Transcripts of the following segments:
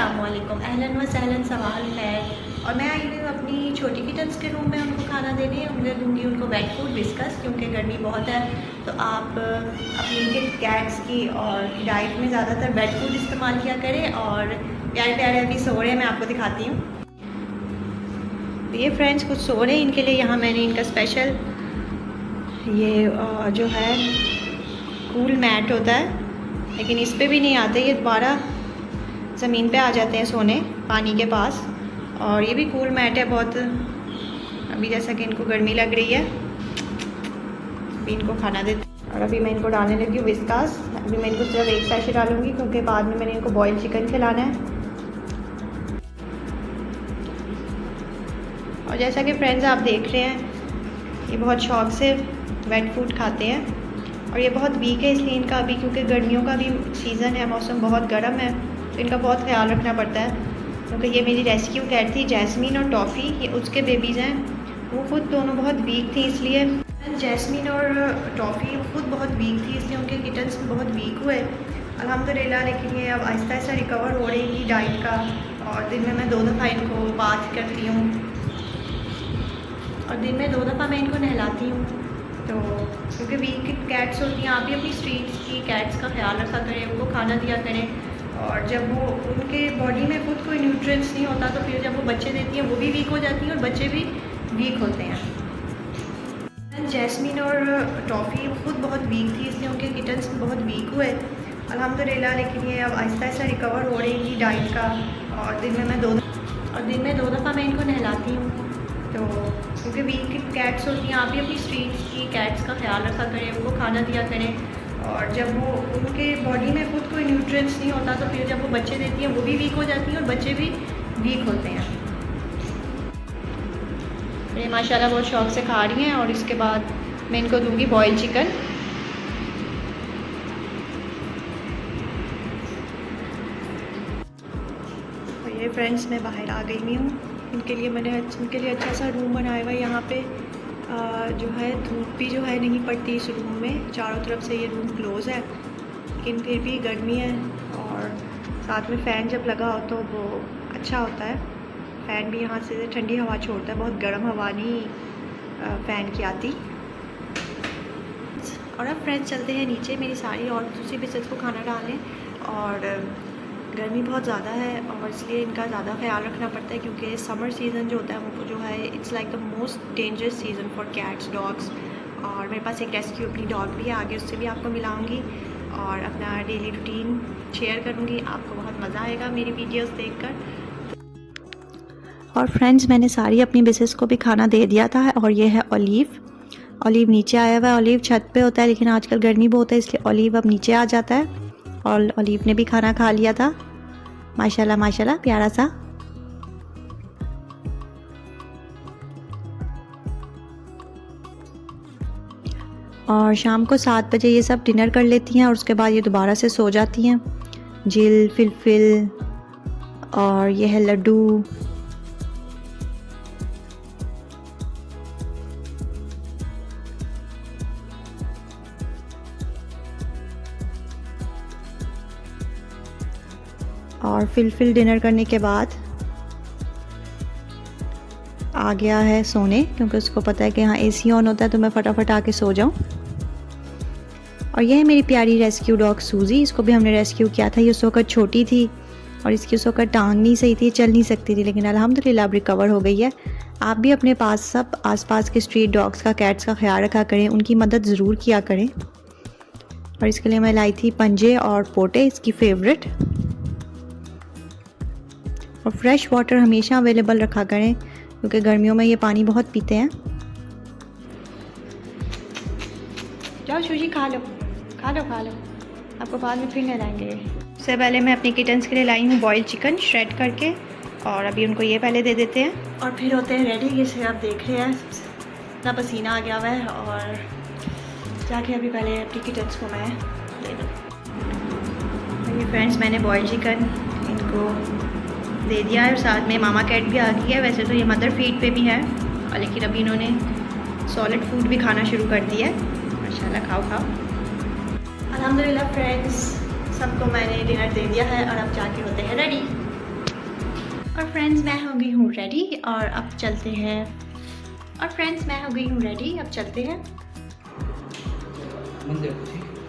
अस्सलामुअलैकुम, अहलन व सहलन सवाल है। और मैं आई हुई हूँ अपनी छोटी किटन्स के रूम में उनको खाना देने। उनको दूँगी उनको वेट फूड विस्कस, क्योंकि गर्मी बहुत है। तो आप अपनी इनके कैट्स की और डाइट में ज़्यादातर वेट फूड इस्तेमाल किया करें। और प्यारे प्यारे अभी सो रहे हैं, मैं आपको दिखाती हूँ। ये फ्रेंड्स कुछ सो रहे हैं, इनके लिए यहाँ मैंने इनका स्पेशल ये जो है कूल मैट होता है, लेकिन इस पर भी नहीं आते, ये दोबारा ज़मीन पे आ जाते हैं सोने पानी के पास। और ये भी कूल मैट है बहुत। अभी जैसा कि इनको गर्मी लग रही है, अभी इनको खाना देते। और अभी मैं इनको डालने लगी हूँ विस्कास। अभी मैं इनको सिर्फ एक सैशे डालूँगी, क्योंकि बाद में मैंने इनको बॉयल चिकन खिलाना है। और जैसा कि फ्रेंड्स आप देख रहे हैं, ये बहुत शौक़ से वेट फूड खाते हैं। और ये बहुत वीक है इसलिए इनका अभी, क्योंकि गर्मियों का भी सीज़न है, मौसम बहुत गर्म है, तो इनका बहुत ख्याल रखना पड़ता है। क्योंकि ये मेरी रेस्क्यू कैट थी जैस्मीन और टॉफ़ी, ये उसके बेबीज़ हैं। वो खुद दोनों बहुत वीक थी, इसलिए जैस्मीन और टॉफ़ी खुद बहुत वीक थी, इसलिए उनके किटन्स बहुत वीक हुए अल्हम्दुलिल्लाह। लेकिन ये अब आहिस्ता आहिस्ता रिकवर हो रही है डाइट का। और दिन में मैं 2 दफ़ा इनको बाथ करती हूँ, और दिन में 2 दफ़ा मैं इनको नहलाती हूँ। तो क्योंकि वीक कैट्स होती हैं, आप भी अपनी स्ट्रीट्स की कैट्स का ख्याल रखा करें, उनको खाना दिया करें। और जब वो उनके बॉडी में खुद कोई न्यूट्रिएंट्स नहीं होता, तो फिर जब वो बच्चे देती हैं वो भी वीक हो जाती हैं और बच्चे भी वीक होते हैं। जैस्मीन और टॉफ़ी खुद बहुत वीक थी, इसलिए उनके किटन्स बहुत वीक हुए अल्हम्दुलिल्लाह। लेकिन ये अब आहिस्ता आहिस्ता रिकवर हो रही है डाइट का। और दिन में 2 दफ़ा मैं इनको नहलाती हूँ। तो क्योंकि वीक कैट्स होती हैं, आप भी अपनी स्ट्रीट्स की कैट्स का ख्याल रखा करें, उनको खाना दिया करें। और जब वो उनके बॉडी में खुद कोई न्यूट्रिएंट्स नहीं होता, तो फिर जब वो बच्चे देती हैं वो भी वीक हो जाती हैं और बच्चे भी वीक होते हैं। ये माशाल्लाह बहुत शौक़ से खा रही हैं। और इसके बाद मैं इनको दूंगी बॉयल चिकन। और ये फ्रेंड्स मैं बाहर आ गई हूँ। इनके लिए अच्छा सा रूम बनाया हुआ है। यहाँ पे जो है धूप भी जो है नहीं पड़ती इस रूम में, चारों तरफ से ये रूम क्लोज़ है, लेकिन फिर भी गर्मी है। और साथ में फ़ैन जब लगा हो तो वो अच्छा होता है। फ़ैन भी यहाँ से ठंडी हवा छोड़ता है, बहुत गर्म हवा नहीं फ़ैन की आती। और अब फ्रेंड्स चलते हैं नीचे मेरी सारी और दूसरी बिस्किट्स को खाना डालें। और गर्मी बहुत ज़्यादा है और इसलिए इनका ज़्यादा ख्याल रखना पड़ता है, क्योंकि समर सीज़न जो होता है वो जो है it's like the most dangerous season for cats dogs. और मेरे पास एक रेस्क्यू अपनी डॉग भी है, आगे उससे भी आपको मिलाऊंगी और अपना डेली रूटीन शेयर करूंगी। आपको बहुत मज़ा आएगा मेरी वीडियोस देखकर। और फ्रेंड्स मैंने सारी अपनी बिसेस को भी खाना दे दिया था। और ये है ऑलिव नीचे आया हुआ है। ऑलिव छत पे होता है, लेकिन आजकल गर्मी बहुत है, इसलिए ऑलिव अब नीचे आ जाता है। और ऑलिव ने भी खाना खा लिया था, माशाल्लाह माशाल्लाह प्यारा सा। और शाम को 7 बजे ये सब डिनर कर लेती हैं और उसके बाद ये दोबारा से सो जाती हैं। जिल, फिलफिल और ये है लड्डू। और फिलफिल डिनर करने के बाद आ गया है सोने, क्योंकि उसको पता है कि यहाँ एसी ऑन होता है, तो मैं फटाफट आके सो जाऊँ। और यह है मेरी प्यारी रेस्क्यू डॉग सूजी। इसको भी हमने रेस्क्यू किया था। ये उस वक्त छोटी थी और इसकी उस वक्त टांग नहीं सही थी, चल नहीं सकती थी, लेकिन अल्हम्दुलिल्लाह अब रिकवर हो गई है। आप भी अपने पास सब आसपास के स्ट्रीट डॉग्स का, कैट्स का ख्याल रखा करें, उनकी मदद ज़रूर किया करें। और इसके लिए मैं लाई थी पंजे और पोटे, इसकी फेवरेट। और फ्रेश वाटर हमेशा अवेलेबल रखा करें, क्योंकि गर्मियों में ये पानी बहुत पीते हैं। जाओ सूजी खा लो, आपको बाद में फिर नहलाएंगे। उससे पहले मैं अपनी किटन्स के लिए लाई हूँ बॉयल चिकन श्रेड करके, और अभी उनको ये पहले दे देते हैं और फिर होते हैं रेडी। जैसे आप देख रहे हैं इतना पसीना आ गया हुआ है। और जाके अभी पहले अपनी किटन्स को मैं दे दूँ। ये फ्रेंड्स मैंने बॉयल चिकन इनको दे दिया है, और साथ में मामा कैट भी आ गई है। वैसे तो ये मदर फीड पे भी है, लेकिन अभी इन्होंने सॉलिड फूड भी खाना शुरू कर दिया है। माशाल्लाह खाओ। अल्हम्दुलिल्लाह फ्रेंड्स, सबको मैंने डिनर दे दिया है और अब जाके होते हैं रेडी। और फ्रेंड्स मैं हो गई हूँ रेडी और अब चलते हैं।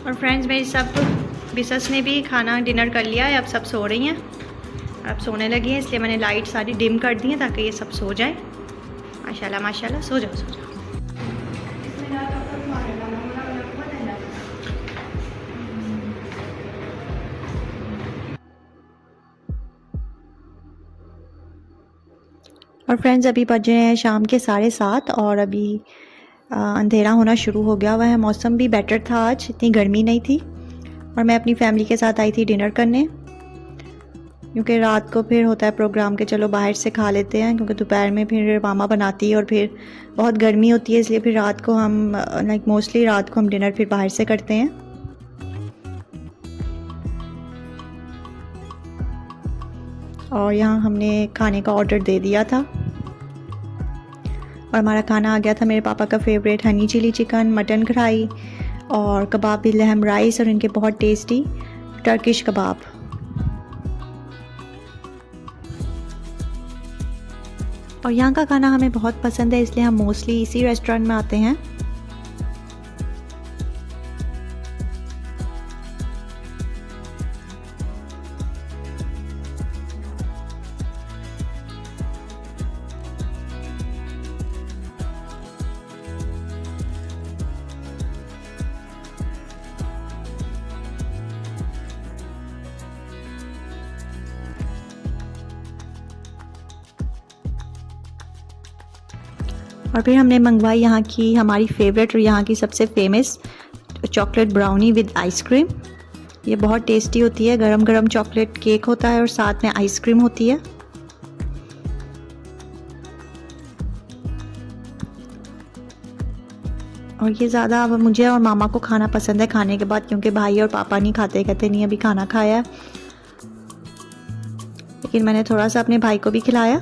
और फ्रेंड्स मेरी सब बिसस ने भी खाना डिनर कर लिया है, अब सब सो रही हैं। अब सोने लगी हैं, इसलिए मैंने लाइट सारी डिम कर दी है ताकि ये सब सो जाए। माशाल्लाह माशाल्लाह, सो जाओ सो जाओ। और फ्रेंड्स अभी बज रहे हैं शाम के 7:30 और अभी अंधेरा होना शुरू हो गया हुआ है। मौसम भी बेटर था, आज इतनी गर्मी नहीं थी। और मैं अपनी फैमिली के साथ आई थी डिनर करने, क्योंकि रात को फिर होता है प्रोग्राम के चलो बाहर से खा लेते हैं, क्योंकि दोपहर में फिर मामा बनाती है और फिर बहुत गर्मी होती है, इसलिए फिर रात को हम मोस्टली रात को हम डिनर फिर बाहर से करते हैं। और यहाँ हमने खाने का ऑर्डर दे दिया था और हमारा खाना आ गया था। मेरे पापा का favourite honey chilli chicken, mutton कढ़ाई और कबाब बिल लहम राइस और इनके बहुत टेस्टी टर्किश कबाब। और यहाँ का खाना हमें बहुत पसंद है, इसलिए हम मोस्टली इसी रेस्टोरेंट में आते हैं। और फिर हमने मंगवाई यहाँ की हमारी फेवरेट और यहाँ की सबसे famous chocolate brownie with ice cream. ये बहुत टेस्टी होती है, गरम गरम चॉकलेट केक होता है और साथ में आइसक्रीम होती है। और ये ज़्यादा अब मुझे और मामा को खाना पसंद है खाने के बाद, क्योंकि भाई और पापा नहीं खाते, कहते नहीं अभी खाना खाया है। लेकिन मैंने थोड़ा सा अपने भाई को भी खिलाया।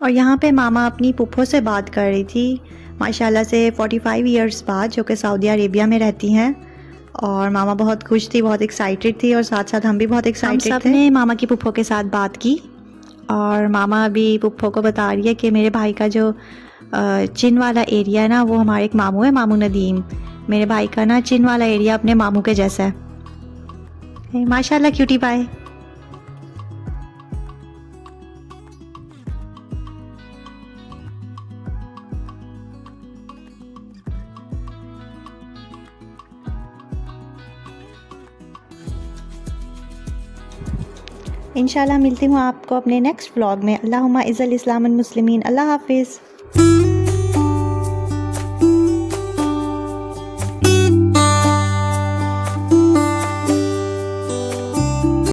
और यहाँ पे मामा अपनी पुप्पो से बात कर रही थी, माशाल्लाह से 45 इयर्स बाद, जो कि सऊदी अरेबिया में रहती हैं। और मामा बहुत खुश थी, बहुत एक्साइटेड थी और साथ साथ हम भी बहुत एक्साइटेड थे। हम सब ने मामा की पुप्पो के साथ बात की और मामा अभी पुप्पो को बता रही है कि मेरे भाई का जो चिन वाला एरिया है ना, वो हमारे एक मामू है, मामू नदीम। मेरे भाई का ना चिन वाला एरिया अपने मामू के जैसा है। माशाल्लाह क्यूटी पाए। इंशाल्लाह मिलती हूँ आपको अपने नेक्स्ट व्लॉग में। अल्लाहुम्मा इज़्ज़िल इस्लाम वल मुस्लिमीन। अल्लाह हाफिज़।